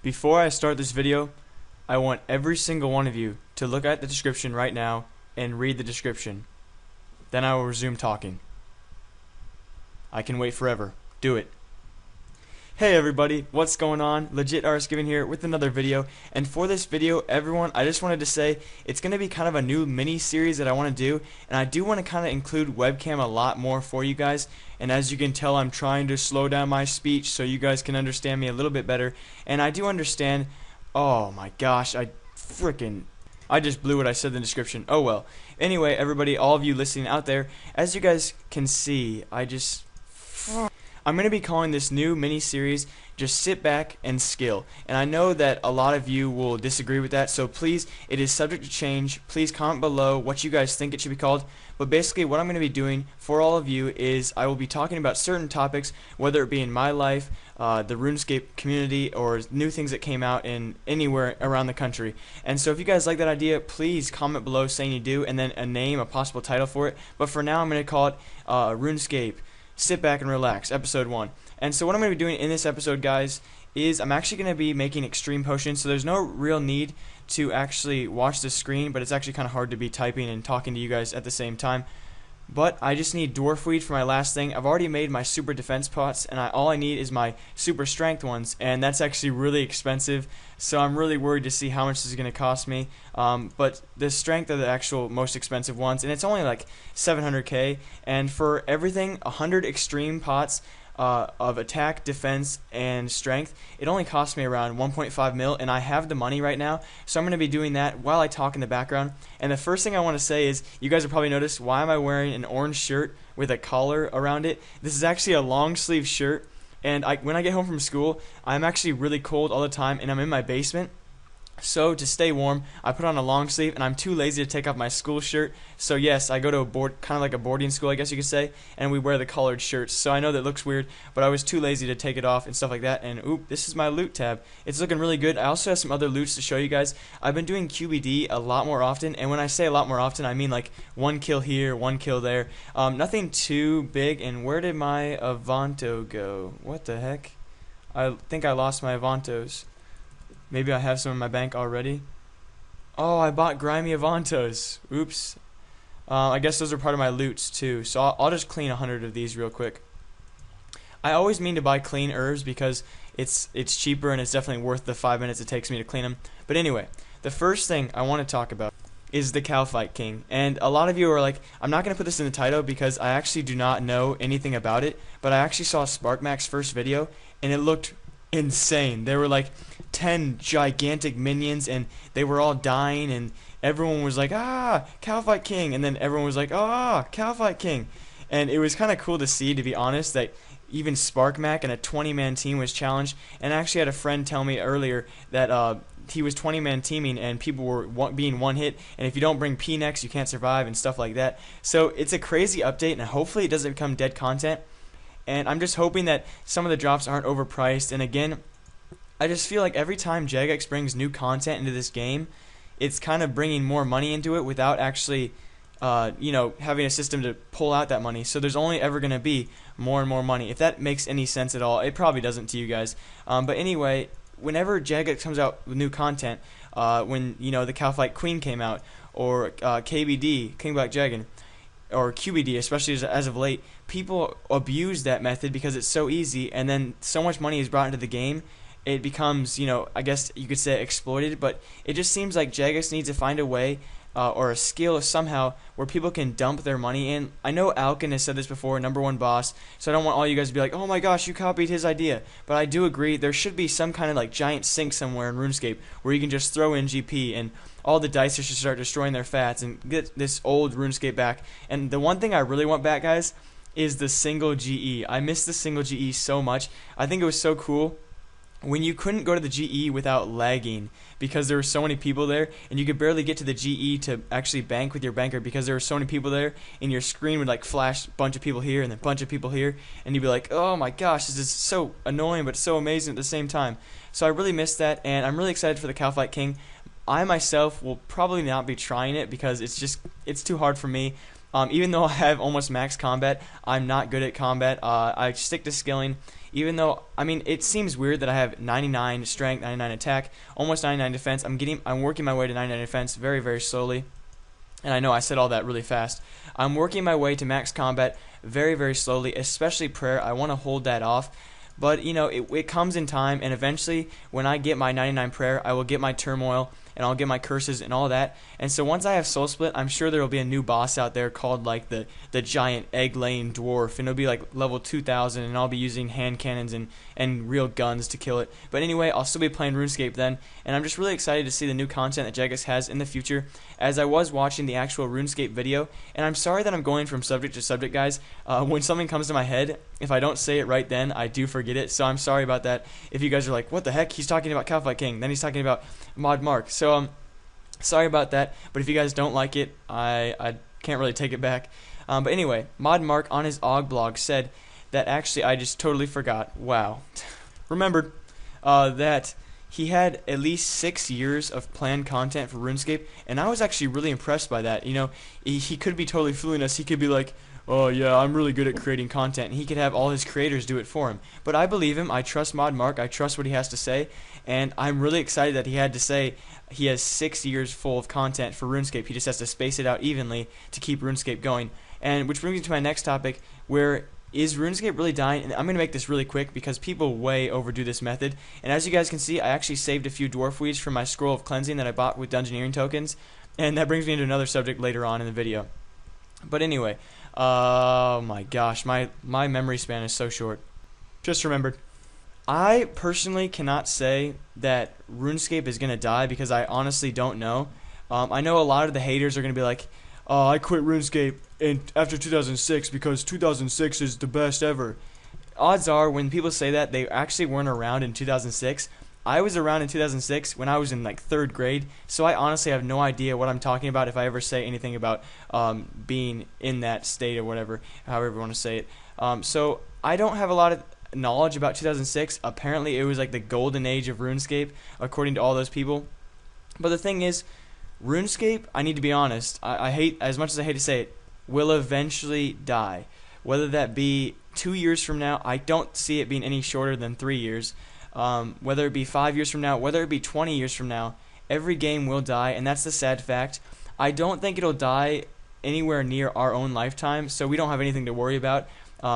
Before I start this video, I want every single one of you to look at the description right now and read the description. Then I will resume talking. I can wait forever. Do it. Hey everybody, what's going on? Legit RS Given here with another video, and for this video, everyone, I just wanted to say it's going to be kind of a new mini series that I want to do, and I do want to kind of include webcam a lot more for you guys. And as you can tell, I'm trying to slow down my speech so you guys can understand me a little bit better. And I do understand. Oh my gosh, I just blew what I said in the description. Oh well. Anyway, everybody, all of you listening out there, as you guys can see, I'm going to be calling this new mini-series Just Sit Back and Skill. And I know that a lot of you will disagree with that, so please, it is subject to change. Please comment below what you guys think it should be called. But basically what I'm going to be doing for all of you is I will be talking about certain topics, whether it be in my life, the Runescape community, or new things that came out in anywhere around the country. And so if you guys like that idea, please comment below saying you do, and then a name, a possible title for it. But for now, I'm going to call it Runescape Sit Back and Relax, Episode 1. And so what I'm going to be doing in this episode, guys, is I'm actually going to be making extreme potions, so there's no real need to actually watch the screen, but it's actually kind of hard to be typing and talking to you guys at the same time. But I just need dwarf weed for my last thing. I've already made my super defense pots, and all I need is my super strength ones, and that's actually really expensive, so I'm really worried to see how much this is going to cost me. But the strength are the actual most expensive ones, and it's only like 700k, and for everything, 100 extreme pots of attack, defense, and strength, it only cost me around 1.5 mil, and I have the money right now, so I'm going to be doing that while I talk in the background. And the first thing I want to say is, you guys have probably noticed, why am I wearing an orange shirt with a collar around it? This is actually a long sleeve shirt, and when I get home from school, I'm actually really cold all the time, and I'm in my basement. So to stay warm, I put on a long sleeve, and I'm too lazy to take off my school shirt. So yes, I go to kind of like a boarding school, I guess you could say, and we wear the collared shirts. So I know that looks weird, but I was too lazy to take it off and stuff like that. And oop, this is my loot tab. It's looking really good. I also have some other loots to show you guys. I've been doing QBD a lot more often, and when I say a lot more often, I mean like one kill here, one kill there. Nothing too big. And where did my Avanto go? What the heck? I think I lost my Avantos. Maybe I have some in my bank already. Oh, I bought grimy Avantos. Oops. I guess those are part of my loots too. So I'll just clean 100 of these real quick. I always mean to buy clean herbs because it's cheaper and it's definitely worth the 5 minutes it takes me to clean them. But anyway, the first thing I want to talk about is the Cowfight King. And a lot of you are like, I'm not going to put this in the title because I actually do not know anything about it. But I actually saw SparkMax's first video and it looked insane. There were like 10 gigantic minions and they were all dying, and everyone was like, ah, Cowfight King, and then everyone was like, ah, Cowfight King. And it was kind of cool to see, to be honest, that even SparkMax and a 20-man team was challenged. And I actually had a friend tell me earlier that he was 20-man teaming and people were being one hit, and if you don't bring P next you can't survive and stuff like that. So it's a crazy update, and hopefully it doesn't become dead content. And I'm just hoping that some of the drops aren't overpriced. And again, I just feel like every time Jagex brings new content into this game, it's kind of bringing more money into it without actually, having a system to pull out that money. So there's only ever going to be more and more money. If that makes any sense at all, it probably doesn't to you guys. But anyway, whenever Jagex comes out with new content, when the Cowfight Queen came out, or KBD, King Black Dragon, or QBD, especially as of late, people abuse that method because it's so easy, and then so much money is brought into the game, it becomes, I guess you could say exploited. But it just seems like Jagex needs to find a way or a skill somehow where people can dump their money in. I know Alkin has said this before, #1 boss, so I don't want all you guys to be like, oh my gosh, you copied his idea. But I do agree, there should be some kind of like giant sink somewhere in RuneScape where you can just throw in GP and all the dice should start destroying their fats and get this old RuneScape back. And the one thing I really want back, guys, is the single GE. I miss the single GE so much. I think it was so cool when you couldn't go to the GE without lagging because there were so many people there, and you could barely get to the GE to actually bank with your banker because there were so many people there, and your screen would like flash a bunch of people here and then a bunch of people here, and you'd be like, oh my gosh, this is so annoying but so amazing at the same time. So I really miss that, and I'm really excited for the Cowfight King. I myself will probably not be trying it because it's too hard for me. Even though I have almost max combat, I'm not good at combat. I stick to skilling. even though, I mean, it seems weird that I have 99 strength, 99 attack, almost 99 defense. I'm working my way to 99 defense very, very slowly. And I know I said all that really fast. I'm working my way to max combat very, very slowly, especially prayer. I want to hold that off. But, you know, it comes in time, and eventually, when I get my 99 prayer, I will get my turmoil, and I'll get my curses and all that. And so once I have soul split, I'm sure there will be a new boss out there called like the giant egg-laying dwarf, and it'll be like level 2000, and I'll be using hand cannons and real guns to kill it. But anyway, I'll still be playing RuneScape then, and I'm just really excited to see the new content that Jagex has in the future, as I was watching the actual RuneScape video. And I'm sorry that I'm going from subject to subject, guys. When something comes to my head, if I don't say it right then, I do forget it, so I'm sorry about that. If you guys are like, what the heck, he's talking about Cowfight King, then he's talking about Mod Mark. So sorry about that, but if you guys don't like it, I can't really take it back. But anyway, Mod Mark on his OG blog said that actually I just totally forgot. Wow. Remembered that he had at least 6 years of planned content for RuneScape, and I was actually really impressed by that. You know, he could be totally fooling us. He could be like, oh yeah, I'm really good at creating content, and he could have all his creators do it for him. But I believe him. I trust Mod Mark. I trust what he has to say, and I'm really excited that he had to say he has 6 years full of content for RuneScape. He just has to space it out evenly to keep RuneScape going. And which brings me to my next topic, where is RuneScape really dying? And I'm going to make this really quick because people way overdo this method. And as you guys can see, I actually saved a few dwarf weeds from my scroll of cleansing that I bought with dungeoneering tokens. And that brings me into another subject later on in the video. But anyway, oh my gosh, my memory span is so short. Just remembered. I personally cannot say that RuneScape is going to die because I honestly don't know. I know a lot of the haters are going to be like, oh, I quit RuneScape after 2006 because 2006 is the best ever. Odds are, when people say that, they actually weren't around in 2006. I was around in 2006 when I was in like 3rd grade, so I honestly have no idea what I'm talking about if I ever say anything about being in that state or whatever, however you want to say it. So I don't have a lot of knowledge about 2006. Apparently it was like the golden age of RuneScape, according to all those people. But the thing is, RuneScape, I need to be honest, I hate, as much as I hate to say it, will eventually die. Whether that be 2 years from now, I don't see it being any shorter than 3 years. Whether it be 5 years from now, whether it be 20 years from now, every game will die, and that's the sad fact. I don't think it'll die anywhere near our own lifetime, so we don't have anything to worry about.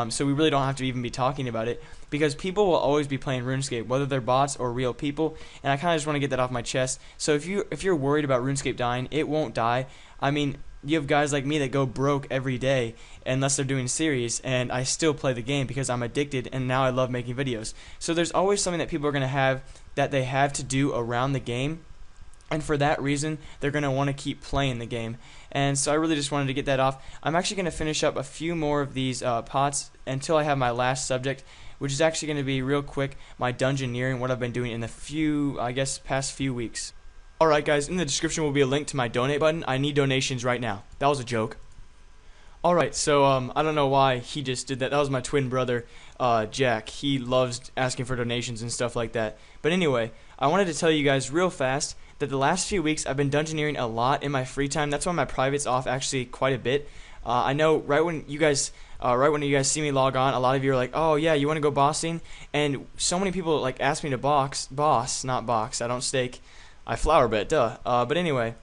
So we really don't have to even be talking about it, because people will always be playing RuneScape, whether they're bots or real people, and I kind of just want to get that off my chest. So if you're worried about RuneScape dying, it won't die. I mean, you have guys like me that go broke every day unless they're doing series, and I still play the game because I'm addicted, and now I love making videos. So there's always something that people are going to have that they have to do around the game, and for that reason, they're going to want to keep playing the game. And so I really just wanted to get that off. I'm actually going to finish up a few more of these pots until I have my last subject, which is actually going to be real quick, my dungeoneering, what I've been doing in the past few weeks. Alright guys, in the description will be a link to my donate button. I need donations right now. That was a joke. Alright, so I don't know why he just did that. That was my twin brother, Jack. He loves asking for donations and stuff like that. But anyway, I wanted to tell you guys real fast that the last few weeks I've been dungeoneering a lot in my free time. That's why my private's off actually quite a bit. I know right when you guys see me log on, a lot of you are like, oh yeah, you want to go bossing? And so many people like ask me to boss, not box. I don't stake. I flower bet, duh. But anyway,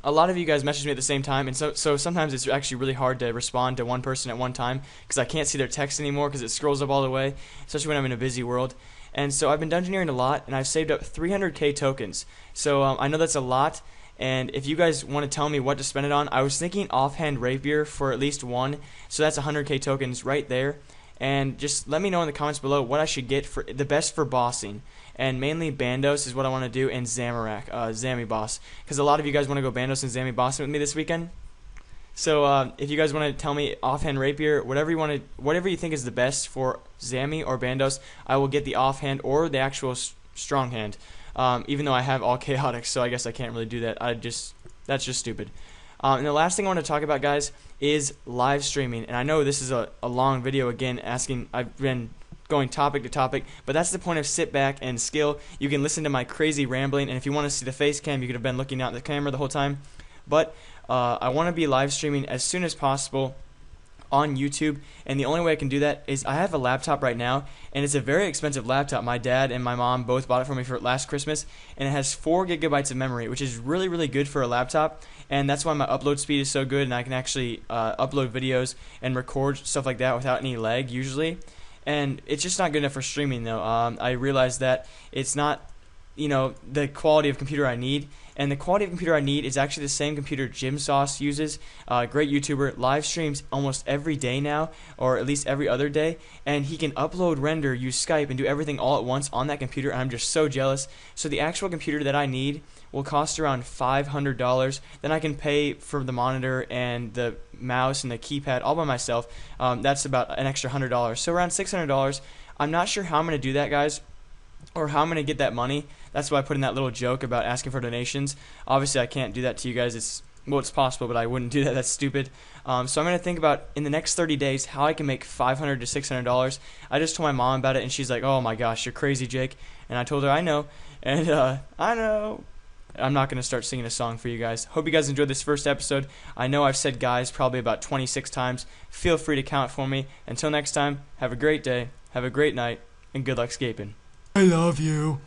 a lot of you guys message me at the same time, and so sometimes it's actually really hard to respond to one person at one time because I can't see their text anymore because it scrolls up all the way, especially when I'm in a busy world. And so I've been dungeoneering a lot, and I've saved up 300k tokens. So I know that's a lot, and if you guys want to tell me what to spend it on, I was thinking offhand rapier for at least one, so that's 100k tokens right there. And just let me know in the comments below what I should get for the best for bossing. And mainly Bandos is what I want to do, and Zamorak, Zammy boss, because a lot of you guys want to go Bandos and Zammy bossing with me this weekend. So if you guys want to tell me offhand rapier, whatever you think is the best for Zammy or Bandos, I will get the offhand or the actual strong hand. Even though I have all chaotic, so I guess I can't really do that. That's just stupid. And the last thing I want to talk about, guys, is live streaming. And I know this is a long video again, I've been going topic to topic, but that's the point of sit back and skill. You can listen to my crazy rambling, and if you want to see the face cam, you could have been looking out at the camera the whole time. But I want to be live streaming as soon as possible on YouTube, and the only way I can do that is I have a laptop right now, and it's a very expensive laptop. My dad and my mom both bought it for me for last Christmas, and it has 4 gigabytes of memory, which is really, really good for a laptop, and that's why my upload speed is so good, and I can actually upload videos and record stuff like that without any lag usually. And it's just not good enough for streaming though. I realized that it's not, the quality of computer I need, and the quality of computer I need is actually the same computer Jim Sauce uses. Great YouTuber, live streams almost every day now, or at least every other day, and he can upload, render, use Skype, and do everything all at once on that computer, and I'm just so jealous. So the actual computer that I need will cost around $500. Then I can pay for the monitor and the mouse and the keypad all by myself. That's about an extra $100, so around $600. I'm not sure how I'm going to do that, guys, or how I'm going to get that money. That's why I put in that little joke about asking for donations. Obviously, I can't do that to you guys. It's possible, but I wouldn't do that. That's stupid. So I'm going to think about, in the next 30 days, how I can make $500 to $600. I just told my mom about it, and she's like, oh my gosh, you're crazy, Jake. And I told her, I know. And I know. I'm not going to start singing a song for you guys. Hope you guys enjoyed this first episode. I know I've said guys probably about 26 times. Feel free to count for me. Until next time, have a great day, have a great night, and good luck scaping. I love you.